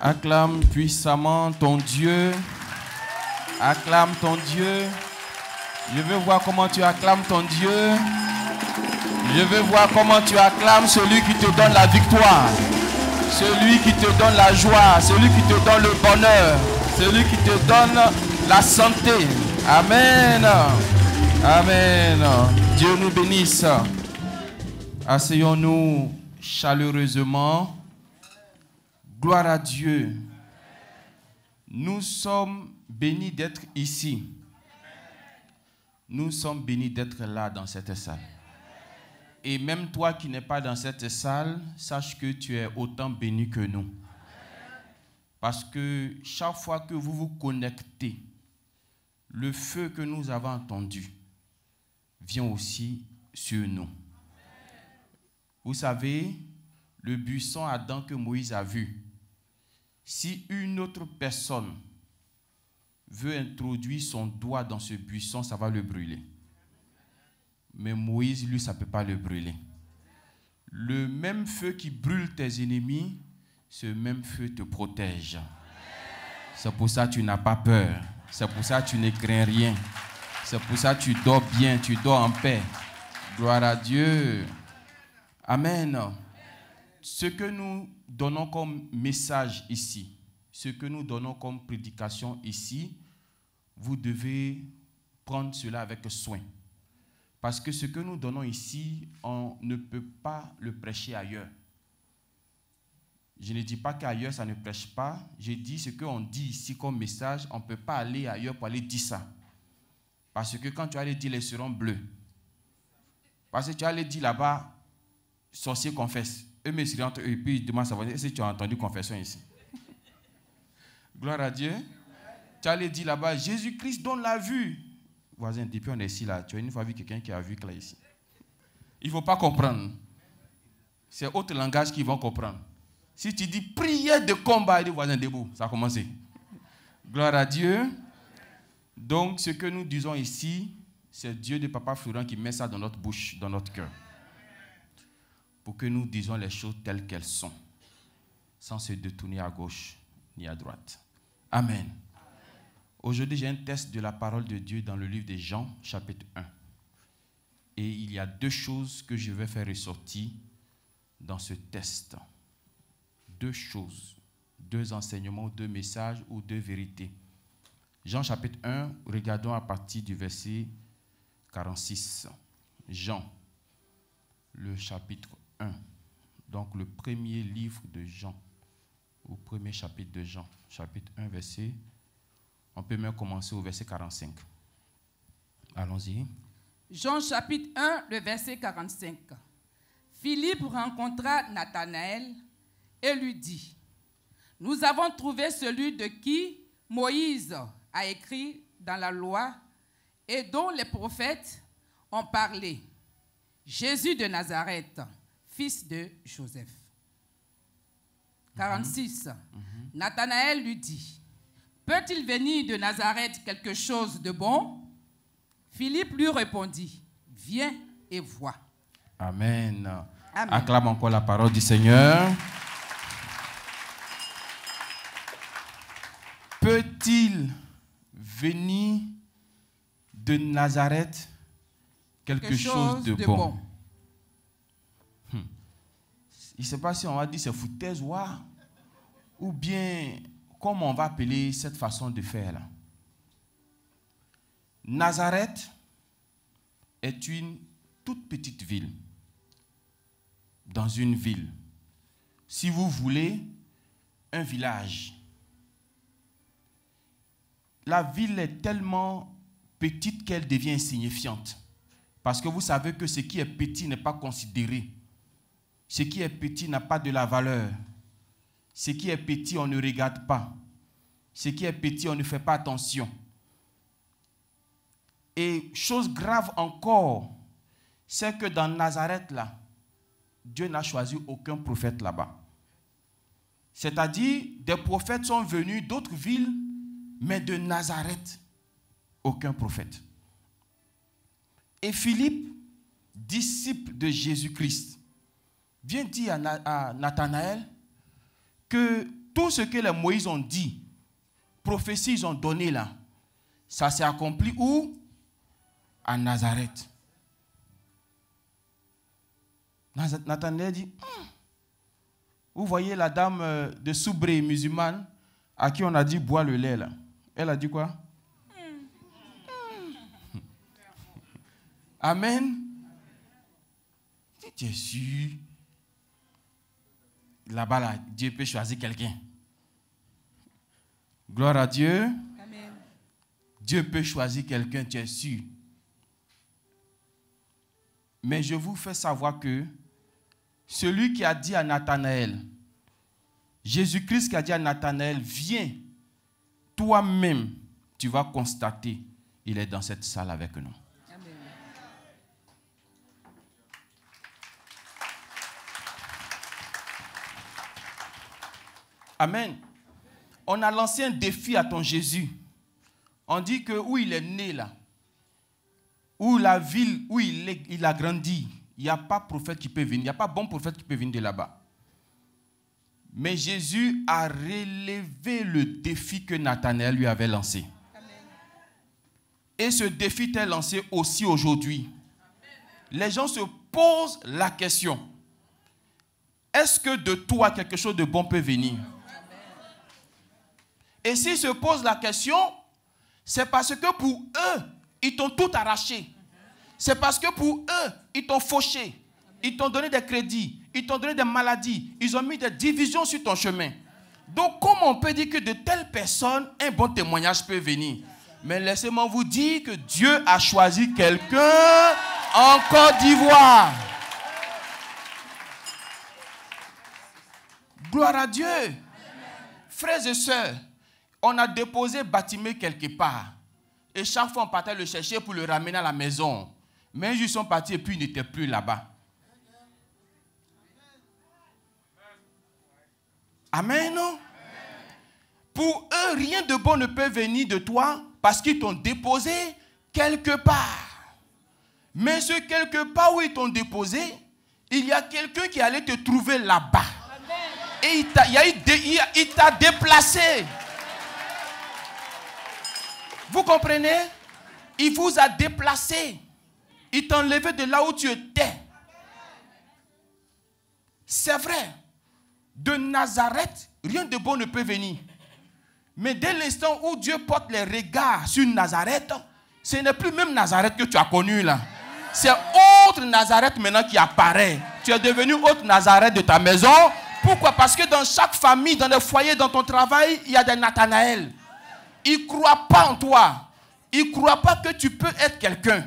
Acclame puissamment ton Dieu. Acclame ton Dieu. Je veux voir comment tu acclames ton Dieu. Je veux voir comment tu acclames celui qui te donne la victoire. Celui qui te donne la joie. Celui qui te donne le bonheur. Celui qui te donne la santé. Amen. Amen. Dieu nous bénisse. Asseyons-nous chaleureusement. Gloire à Dieu. Nous sommes bénis d'être ici. Nous sommes bénis d'être là dans cette salle. Et même toi qui n'es pas dans cette salle, sache que tu es autant béni que nous. Parce que chaque fois que vous vous connectez, le feu que nous avons entendu vient aussi sur nous. Vous savez, le buisson Adam que Moïse a vu, si une autre personne veut introduire son doigt dans ce buisson, ça va le brûler. Mais Moïse, lui, ça ne peut pas le brûler. Le même feu qui brûle tes ennemis, ce même feu te protège. C'est pour ça que tu n'as pas peur. C'est pour ça que tu ne crains rien. C'est pour ça que tu dors bien, tu dors en paix. Gloire à Dieu. Amen. Ce que nous donnons comme message ici, ce que nous donnons comme prédication ici, vous devez prendre cela avec soin. Parce que ce que nous donnons ici, on ne peut pas le prêcher ailleurs. Je ne dis pas qu'ailleurs ça ne prêche pas. Je dis ce qu'on dit ici comme message, on ne peut pas aller ailleurs pour aller dire ça. Parce que quand tu allais dire les seront bleus, parce que tu allais dire là-bas, sorcier confesse. Eux me seraient entre eux et puis ils demandent à savoir est-ce que tu as entendu confession ici. Gloire à Dieu. Tu allais dire là-bas, Jésus-Christ donne la vue. Voisin, depuis on est ici là, tu as une fois vu quelqu'un qui a vu là ici. Il ne faut pas comprendre. C'est autre langage qu'ils vont comprendre. Si tu dis prière de combat, il dit voisin debout, ça a commencé. Gloire à Dieu. Donc ce que nous disons ici, c'est Dieu de Papa Florent qui met ça dans notre bouche, dans notre cœur. Pour que nous disions les choses telles qu'elles sont, sans se détourner à gauche ni à droite. Amen. Aujourd'hui, j'ai un test de la parole de Dieu dans le livre de Jean, chapitre 1. Et il y a deux choses que je vais faire ressortir dans ce test. Deux choses, deux enseignements, deux messages ou deux vérités. Jean, chapitre 1, regardons à partir du verset 46. Jean, le chapitre 1. Donc, le premier livre de Jean, ou premier chapitre de Jean, chapitre 1, verset. On peut même commencer au verset 45. Allons-y. Jean chapitre 1, le verset 45. Philippe rencontra Nathanaël et lui dit, « Nous avons trouvé celui de qui Moïse a écrit dans la loi et dont les prophètes ont parlé, Jésus de Nazareth, fils de Joseph. » 46. Nathanaël lui dit, « Peut-il venir de Nazareth quelque chose de bon ?» Philippe lui répondit, « Viens et vois. » Amen. Amen. Acclame encore la parole du Seigneur. Peut-il venir de Nazareth quelque chose de bon? Je ne sais pas si on va dire c'est foutaise ou bien comment on va appeler cette façon de faire là. Nazareth est une toute petite ville. Dans une ville. Si vous voulez, un village. La ville est tellement petite qu'elle devient insignifiante. Parce que vous savez que ce qui est petit n'est pas considéré. Ce qui est petit n'a pas de la valeur. Ce qui est petit, on ne regarde pas. Ce qui est petit, on ne fait pas attention. Et chose grave encore, c'est que dans Nazareth, là, Dieu n'a choisi aucun prophète là-bas. C'est-à-dire, des prophètes sont venus d'autres villes, mais de Nazareth, aucun prophète. Et Philippe, disciple de Jésus-Christ, vient dire à Nathanaël que tout ce que les Moïse ont dit, prophéties ils ont donné là, ça s'est accompli où? À Nazareth. Nathanaël dit, vous voyez la dame de Soubré musulmane à qui on a dit bois le lait là. Elle a dit quoi? Amen. Tu es sûr? Là-bas, là, Dieu peut choisir quelqu'un. Gloire à Dieu. Amen. Dieu peut choisir quelqu'un, tu es sûr. Mais je vous fais savoir que celui qui a dit à Nathanaël, Jésus-Christ qui a dit à Nathanaël, viens, toi-même, tu vas constater, il est dans cette salle avec nous. Amen. Amen. On a lancé un défi à ton Jésus. On dit que où il est né là, où la ville où il a grandi, il n'y a pas prophète qui peut venir, il n'y a pas bon prophète qui peut venir de là-bas. Mais Jésus a relevé le défi que Nathanaël lui avait lancé. Amen. Et ce défi t'est lancé aussi aujourd'hui. Les gens se posent la question, est-ce que de toi quelque chose de bon peut venir? Et s'ils se posent la question, c'est parce que pour eux, ils t'ont tout arraché. C'est parce que pour eux, ils t'ont fauché. Ils t'ont donné des crédits. Ils t'ont donné des maladies. Ils ont mis des divisions sur ton chemin. Donc, comment on peut dire que de telles personnes, un bon témoignage peut venir? Mais laissez-moi vous dire que Dieu a choisi quelqu'un en Côte d'Ivoire. Gloire à Dieu. Frères et sœurs, on a déposé Batimée quelque part. Et chaque fois, on partait le chercher pour le ramener à la maison. Mais ils sont partis et puis ils n'étaient plus là-bas. Amen, non? Pour eux, rien de bon ne peut venir de toi parce qu'ils t'ont déposé quelque part. Mais ce quelque part où ils t'ont déposé, il y a quelqu'un qui allait te trouver là-bas. Et il t'a déplacé. Vous comprenez? Il vous a déplacé. Il t'a enlevé de là où tu étais. C'est vrai. De Nazareth, rien de bon ne peut venir. Mais dès l'instant où Dieu porte les regards sur Nazareth, ce n'est plus même Nazareth que tu as connu là. C'est autre Nazareth maintenant qui apparaît. Tu es devenu autre Nazareth de ta maison. Pourquoi? Parce que dans chaque famille, dans les foyers, dans ton travail, il y a des Nathanaël. Ils ne croient pas en toi. Ils ne croient pas que tu peux être quelqu'un.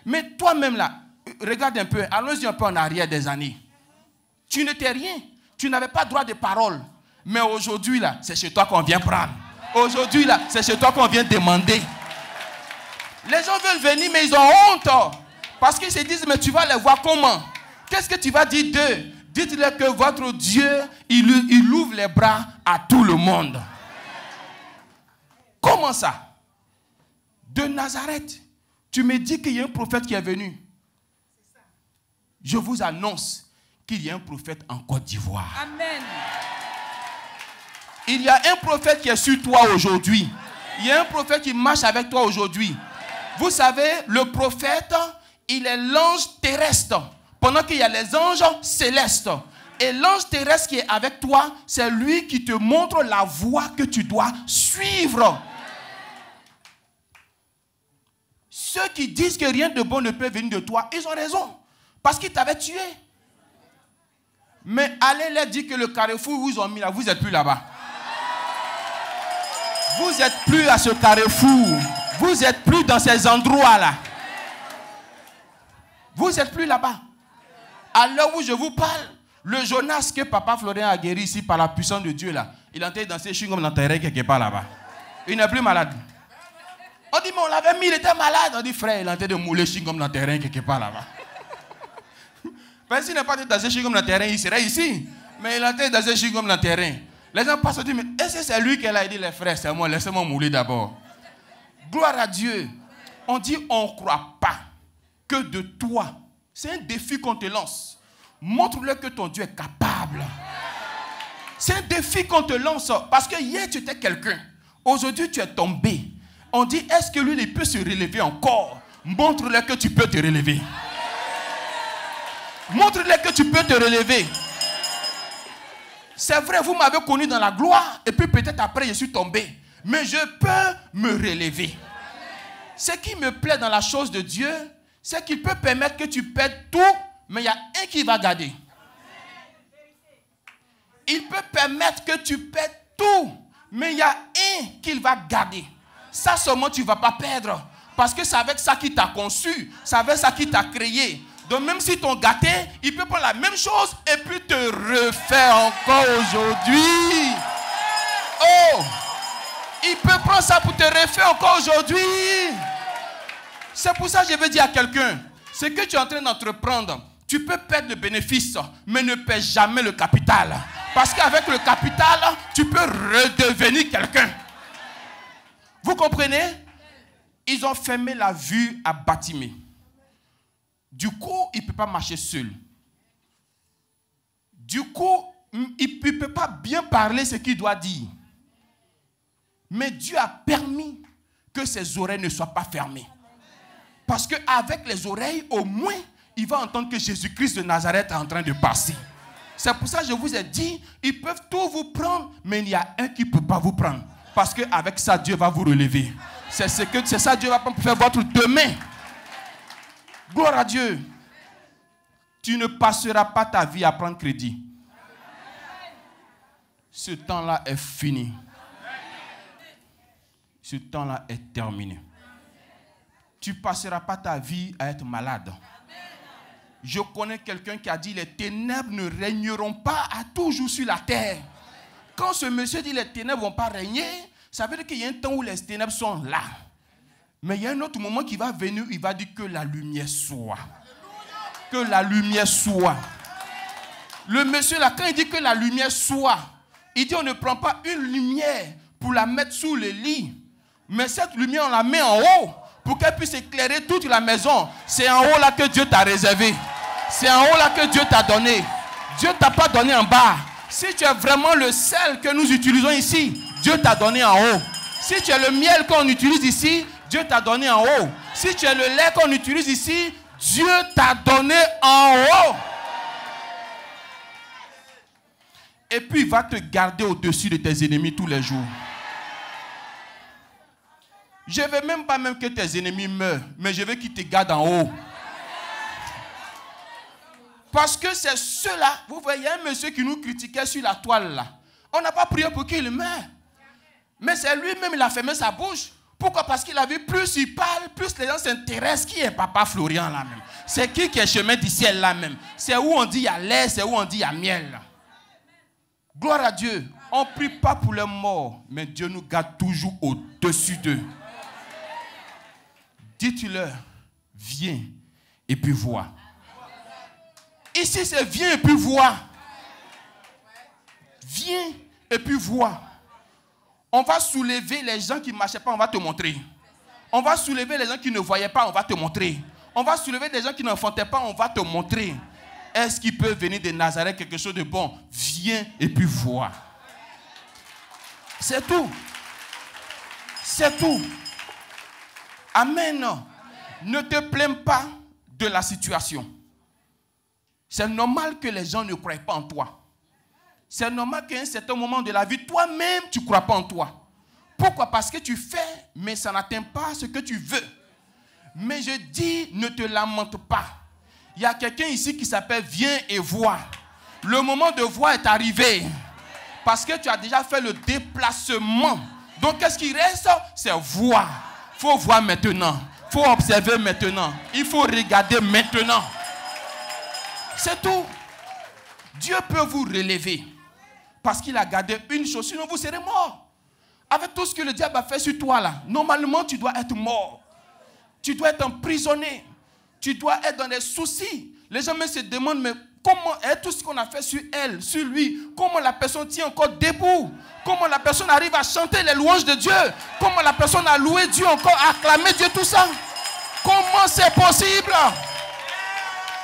Mais toi-même là, regarde un peu, allons-y un peu en arrière des années. Tu n'étais rien. Tu n'avais pas droit de parole. Mais aujourd'hui là, c'est chez toi qu'on vient prendre. Aujourd'hui là, c'est chez toi qu'on vient demander. Les gens veulent venir, mais ils ont honte. Parce qu'ils se disent, mais tu vas les voir comment? Qu'est-ce que tu vas dire d'eux? Dites-leur que votre Dieu, il ouvre les bras à tout le monde. Comment ça? De Nazareth, tu me dis qu'il y a un prophète qui est venu. Je vous annonce qu'il y a un prophète en Côte d'Ivoire. Amen. Il y a un prophète qui est sur toi aujourd'hui. Il y a un prophète qui marche avec toi aujourd'hui. Vous savez, le prophète, il est l'ange terrestre. Pendant qu'il y a les anges célestes. Et l'ange terrestre qui est avec toi, c'est lui qui te montre la voie que tu dois suivre. Ceux qui disent que rien de bon ne peut venir de toi, ils ont raison. Parce qu'ils t'avaient tué. Mais allez leur dire que le carrefour où ils ont mis là, vous n'êtes plus là-bas. Vous n'êtes plus à ce carrefour. Vous n'êtes plus dans ces endroits-là. Vous n'êtes plus là-bas. À l'heure où je vous parle, le Jonas que Papa Florian a guéri ici par la puissance de Dieu là, il est en train de danser chewing-gum dans le terrain quelque part là-bas. Il n'est plus malade. On dit, mais on l'avait mis, il était malade. On dit, frère, il est en train de mouler chewing-gum dans le terrain quelque part là-bas. Parce qu'il n'est pas en train de danser chewing-gum dans le terrain, il serait ici. Mais il est en train de danser chewing-gum dans le terrain. Les gens passent et disent, mais est-ce que c'est lui qui a dit, les frères, c'est moi, laissez-moi mouler d'abord. Gloire à Dieu. On dit, on ne croit pas que de toi, c'est un défi qu'on te lance. Montre-le que ton Dieu est capable. C'est un défi qu'on te lance. Parce que hier, tu étais quelqu'un. Aujourd'hui, tu es tombé. On dit, est-ce que lui, il peut se relever encore? Montre-le que tu peux te relever. Montre-le que tu peux te relever. C'est vrai, vous m'avez connu dans la gloire. Et puis peut-être après, je suis tombé. Mais je peux me relever. Ce qui me plaît dans la chose de Dieu, c'est qu'il peut permettre que tu perdes tout, mais il y a un qui va garder. Il peut permettre que tu perdes tout, mais il y a un qu'il va garder. Ça seulement tu ne vas pas perdre. Parce que c'est avec ça qu'il t'a conçu. C'est avec ça qu'il t'a créé. Donc même si ton gâté, il peut prendre la même chose et puis te refaire encore aujourd'hui. Oh! Il peut prendre ça pour te refaire encore aujourd'hui. C'est pour ça que je veux dire à quelqu'un, ce que tu es en train d'entreprendre, tu peux perdre le bénéfice, mais ne perds jamais le capital. Parce qu'avec le capital, tu peux redevenir quelqu'un. Vous comprenez? Ils ont fermé la vue à Bartimée. Du coup, il ne peut pas marcher seul. Du coup, il ne peut pas bien parler ce qu'il doit dire. Mais Dieu a permis que ses oreilles ne soient pas fermées. Parce qu'avec les oreilles, au moins, il va entendre que Jésus-Christ de Nazareth est en train de passer. C'est pour ça que je vous ai dit, ils peuvent tout vous prendre, mais il y a un qui ne peut pas vous prendre. Parce qu'avec ça, Dieu va vous relever. C'est ça que Dieu va faire votre demain. Gloire à Dieu. Tu ne passeras pas ta vie à prendre crédit. Ce temps-là est fini. Ce temps-là est terminé. Tu ne passeras pas ta vie à être malade. Je connais quelqu'un qui a dit les ténèbres ne régneront pas à toujours sur la terre. Quand ce monsieur dit les ténèbres ne vont pas régner, ça veut dire qu'il y a un temps où les ténèbres sont là. Mais il y a un autre moment qui va venir, il va dire que la lumière soit. Que la lumière soit. Le monsieur là, quand il dit que la lumière soit, il dit on ne prend pas une lumière pour la mettre sous le lit. Mais cette lumière, on la met en haut pour qu'elle puisse éclairer toute la maison. C'est en haut là que Dieu t'a réservé. C'est en haut là que Dieu t'a donné. Dieu ne t'a pas donné en bas. Si tu es vraiment le sel que nous utilisons ici, Dieu t'a donné en haut. Si tu es le miel qu'on utilise ici, Dieu t'a donné en haut. Si tu es le lait qu'on utilise ici, Dieu t'a donné en haut. Et puis il va te garder au-dessus de tes ennemis tous les jours. Je ne veux même pas que tes ennemis meurent, mais je veux qu'ils te gardent en haut. Parce que c'est ceux-là, vous voyez un monsieur qui nous critiquait sur la toile là. On n'a pas prié pour qu'il meure. Mais c'est lui-même, il a fermé sa bouche. Pourquoi? Parce qu'il a vu, plus il parle, plus les gens s'intéressent. Qui est Papa Florian là même? C'est qui est chemin du ciel là même? C'est où on dit il y a lait, c'est où on dit il y a miel là. Gloire à Dieu. On ne prie pas pour les morts, mais Dieu nous garde toujours au-dessus d'eux. Dites-leur, viens et puis vois. Ici c'est viens et puis vois. Viens et puis vois. On va soulever les gens qui ne marchaient pas, on va te montrer. On va soulever les gens qui ne voyaient pas, on va te montrer. On va soulever des gens qui n'enfantaient pas, on va te montrer. Est-ce qu'il peut venir de Nazareth quelque chose de bon? Viens et puis vois. C'est tout. C'est tout. Amen. Ne te plains pas de la situation. C'est normal que les gens ne croient pas en toi. C'est normal qu'à un certain moment de la vie, toi-même, tu ne crois pas en toi. Pourquoi? Parce que tu fais, mais ça n'atteint pas ce que tu veux. Mais je dis, ne te lamente pas. Il y a quelqu'un ici qui s'appelle viens et vois. Le moment de voir est arrivé. Parce que tu as déjà fait le déplacement. Donc, qu'est-ce qui reste? C'est voir. Il faut voir maintenant. Il faut observer maintenant. Il faut regarder maintenant. C'est tout. Dieu peut vous relever. Parce qu'il a gardé une chose. Sinon, vous serez mort. Avec tout ce que le diable a fait sur toi là, normalement, tu dois être mort. Tu dois être emprisonné. Tu dois être dans des soucis. Les gens se demandent, mais comment est tout ce qu'on a fait sur elle, sur lui, comment la personne tient encore debout? Comment la personne arrive à chanter les louanges de Dieu? Comment la personne a loué Dieu encore, acclamé Dieu, tout ça? Comment c'est possible?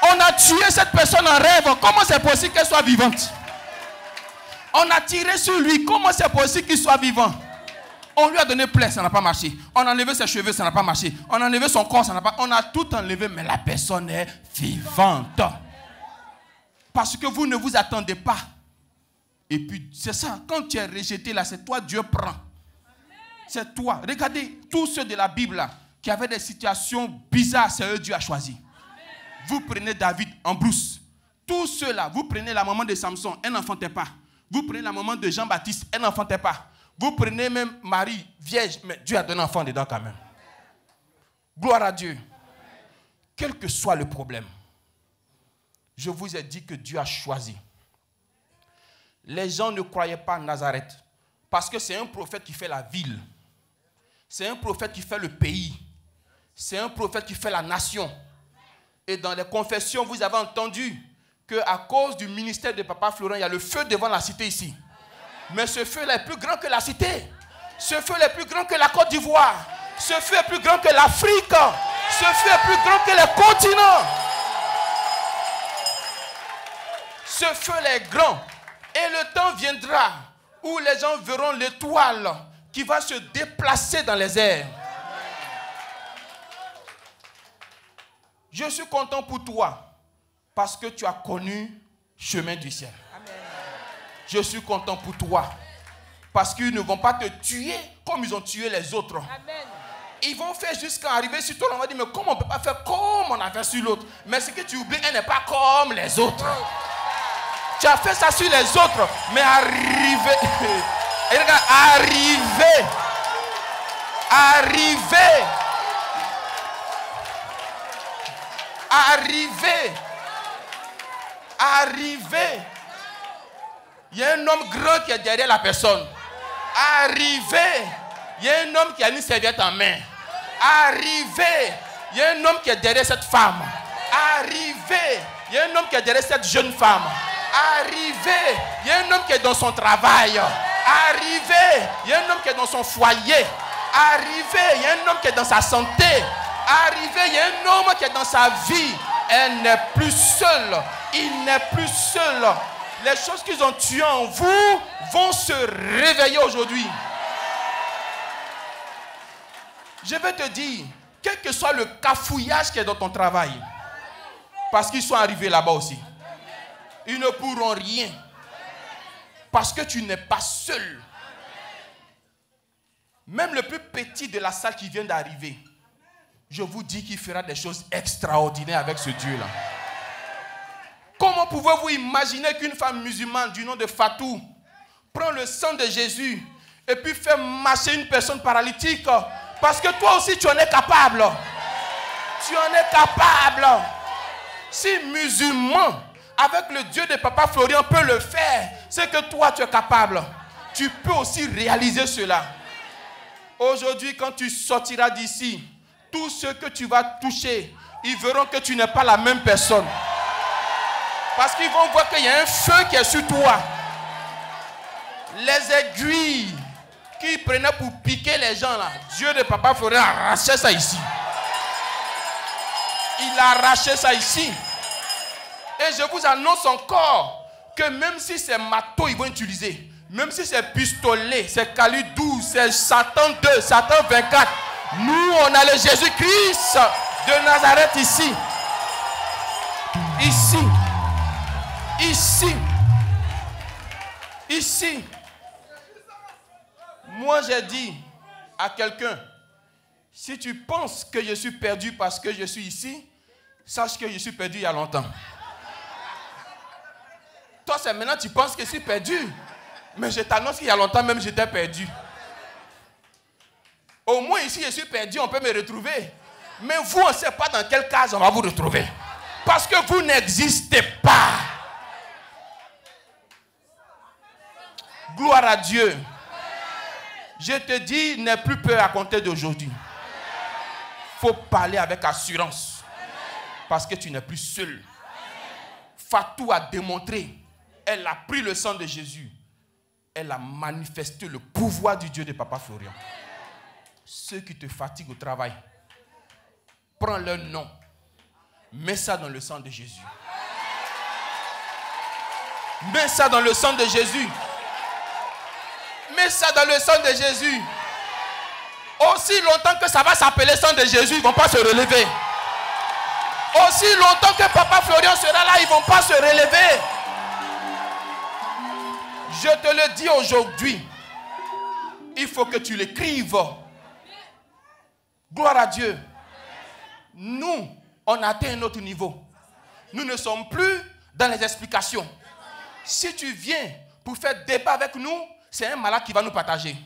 On a tué cette personne en rêve. Comment c'est possible qu'elle soit vivante? On a tiré sur lui. Comment c'est possible qu'il soit vivant? On lui a donné plaie, ça n'a pas marché. On a enlevé ses cheveux, ça n'a pas marché. On a enlevé son corps, ça n'a pas... On a tout enlevé, mais la personne est vivante. Parce que vous ne vous attendez pas. Et puis, c'est ça. Quand tu es rejeté là, c'est toi, Dieu prend. C'est toi. Regardez, tous ceux de la Bible là, qui avaient des situations bizarres, c'est eux Dieu a choisi. Vous prenez David en brousse. Tous ceux-là, vous prenez la maman de Samson, elle n'enfantait pas. Vous prenez la maman de Jean-Baptiste, elle n'enfantait pas. Vous prenez même Marie, vierge, mais Dieu a donné un enfant dedans quand même. Gloire à Dieu. Quel que soit le problème, je vous ai dit que Dieu a choisi. Les gens ne croyaient pas en Nazareth parce que c'est un prophète qui fait la ville. C'est un prophète qui fait le pays. C'est un prophète qui fait la nation. Et dans les confessions, vous avez entendu qu'à cause du ministère de Papa Florent, il y a le feu devant la cité ici. Mais ce feu est plus grand que la cité. Ce feu est plus grand que la Côte d'Ivoire. Ce feu est plus grand que l'Afrique. Ce feu est plus grand que les continents. Ce feu est grand. Et le temps viendra où les gens verront l'étoile qui va se déplacer dans les airs. Je suis content pour toi parce que tu as connu le chemin du ciel. Amen. Je suis content pour toi parce qu'ils ne vont pas te tuer comme ils ont tué les autres. Amen. Ils vont faire jusqu'à arriver sur toi. On va dire, mais comment on ne peut pas faire comme on a fait sur l'autre? Mais ce que tu oublies, elle n'est pas comme les autres. Tu as fait ça sur les autres, mais arriver. Et regarde, arriver. Il y a un homme grand qui est derrière la personne. Arrivé. Il y a un homme qui a une serviette en main. Arrivé. Il y a un homme qui est derrière cette femme. Arrivé. Il y a un homme qui est derrière cette jeune femme. Arrivé. Il y a un homme qui est dans son travail. Arrivé. Il y a un homme qui est dans son foyer. Arrivé. Il y a un homme qui est dans sa santé. Arrivé. Il y a un homme qui est dans sa vie. Elle n'est plus seule. Il n'est plus seul. Les choses qu'ils ont tuées en vous vont se réveiller aujourd'hui. Je vais te dire, quel que soit le cafouillage qui est dans ton travail, parce qu'ils sont arrivés là-bas aussi, ils ne pourront rien. Parce que tu n'es pas seul. Même le plus petit de la salle qui vient d'arriver, je vous dis qu'il fera des choses extraordinaires avec ce Dieu-là. Comment pouvez-vous imaginer qu'une femme musulmane du nom de Fatou prend le sang de Jésus et puis fait marcher une personne paralytique? Parce que toi aussi tu en es capable. Tu en es capable. Si musulman avec le Dieu de Papa Florian peut le faire, c'est que toi tu es capable. Tu peux aussi réaliser cela. Aujourd'hui, quand tu sortiras d'ici, tous ceux que tu vas toucher, ils verront que tu n'es pas la même personne. Parce qu'ils vont voir qu'il y a un feu qui est sur toi. Les aiguilles qu'ils prenaient pour piquer les gens là, Dieu de Papa Florian a arraché ça ici. Il a arraché ça ici. Et je vous annonce encore que même si c'est marteau ils vont utiliser, même si c'est pistolet, c'est calibre 12, c'est Satan 2, Satan 24, nous on a le Jésus-Christ de Nazareth ici. Ici. Ici. Ici. Moi j'ai dit à quelqu'un, si tu penses que je suis perdu parce que je suis ici, sache que je suis perdu il y a longtemps. Toi c'est maintenant tu penses que je suis perdu. Mais je t'annonce qu'il y a longtemps même j'étais perdu. Au moins ici je suis perdu, on peut me retrouver. Mais vous on ne sait pas dans quelle case on va vous retrouver. Parce que vous n'existez pas. Gloire à Dieu. Je te dis, n'aie plus peur à compter d'aujourd'hui. Il faut parler avec assurance. Parce que tu n'es plus seul. Fatou a démontré. Elle a pris le sang de Jésus. Elle a manifesté le pouvoir du Dieu de Papa Florian. Ceux qui te fatiguent au travail, prends leur nom. Mets ça dans le sang de Jésus. Mets ça dans le sang de Jésus. Mets ça dans le sang de Jésus. Aussi longtemps que ça va s'appeler sang de Jésus, ils ne vont pas se relever. Aussi longtemps que Papa Florian sera là, ils ne vont pas se relever. Je te le dis aujourd'hui. Il faut que tu l'écrives. Gloire à Dieu. Nous, on a atteint un autre niveau. Nous ne sommes plus dans les explications. Si tu viens pour faire débat avec nous, c'est un malade qui va nous partager.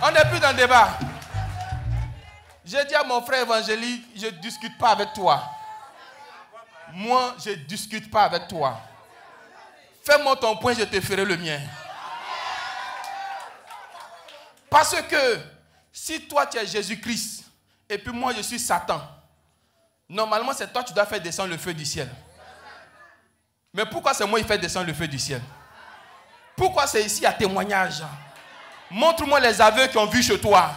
On n'est plus dans le débat. J'ai dit à mon frère évangélique, je ne discute pas avec toi. Moi, je ne discute pas avec toi. Fais-moi ton point, je te ferai le mien. Parce que si toi tu es Jésus-Christ et puis moi je suis Satan, normalement c'est toi qui dois faire descendre le feu du ciel. Mais pourquoi c'est moi qui fais descendre le feu du ciel? Pourquoi c'est ici à témoignage? Montre-moi les aveux qui ont vu chez toi.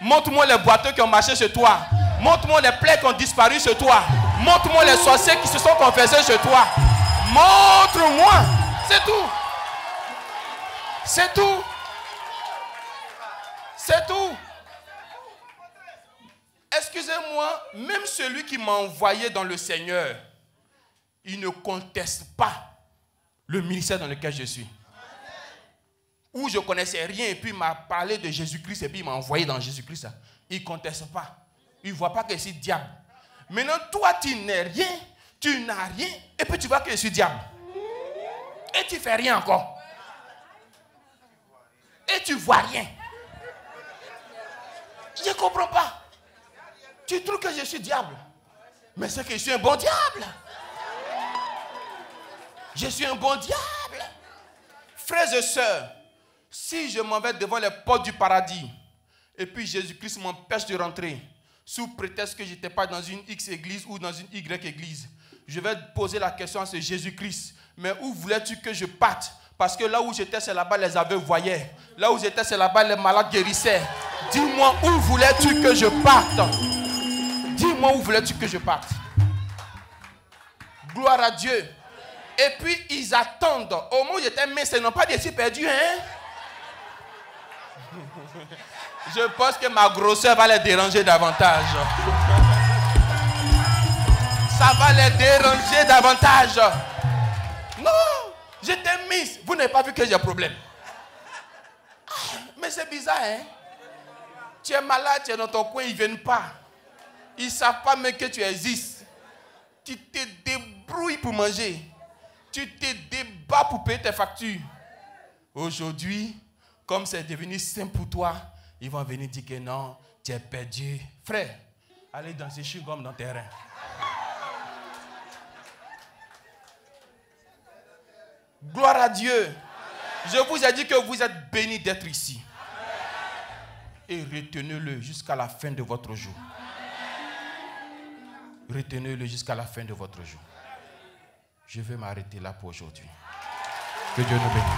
Montre-moi les boiteux qui ont marché chez toi. Montre-moi les plaies qui ont disparu chez toi. Montre-moi les sorciers qui se sont confessés chez toi. Montre-moi. C'est tout. C'est tout. C'est tout. Excusez-moi, même celui qui m'a envoyé dans le Seigneur, il ne conteste pas le ministère dans lequel je suis. Où je ne connaissais rien et puis il m'a parlé de Jésus-Christ et puis il m'a envoyé dans Jésus-Christ. Il ne conteste pas. Il ne voit pas que je suis diable. Maintenant, toi, tu n'es rien, tu n'as rien et puis tu vois que je suis diable. Et tu ne fais rien encore. Et tu ne vois rien. Je ne comprends pas. Tu trouves que je suis diable. Mais c'est que je suis un bon diable. Je suis un bon diable. Frères et sœurs, si je m'en vais devant les portes du paradis et puis Jésus-Christ m'empêche de rentrer sous prétexte que je n'étais pas dans une X église ou dans une Y église, je vais poser la question à ce Jésus-Christ. Mais où voulais-tu que je parte? Parce que là où j'étais, c'est là-bas les aveugles voyaient. Là où j'étais, c'est là-bas les malades guérissaient. Dis-moi où voulais-tu que je parte? Dis-moi où voulais-tu que je parte? Gloire à Dieu. Et puis ils attendent. Au moment où j'étais mince, ils n'ont pas été perdus, hein? Je pense que ma grosseur va les déranger davantage. Ça va les déranger davantage. Non, j'étais mince. Vous n'avez pas vu que j'ai un problème. Mais c'est bizarre, hein? Tu es malade, tu es dans ton coin, ils ne viennent pas. Ils ne savent pas même que tu existes. Tu te débrouilles pour manger. Tu te débats pour payer tes factures. Aujourd'hui, comme c'est devenu simple pour toi, ils vont venir dire que non, tu es perdu. Frère, allez danser chewing-gum dans le terrain. Gloire à Dieu. Je vous ai dit que vous êtes bénis d'être ici. Et retenez-le jusqu'à la fin de votre jour. Retenez-le jusqu'à la fin de votre jour. Je vais m'arrêter là pour aujourd'hui. Que Dieu nous bénisse.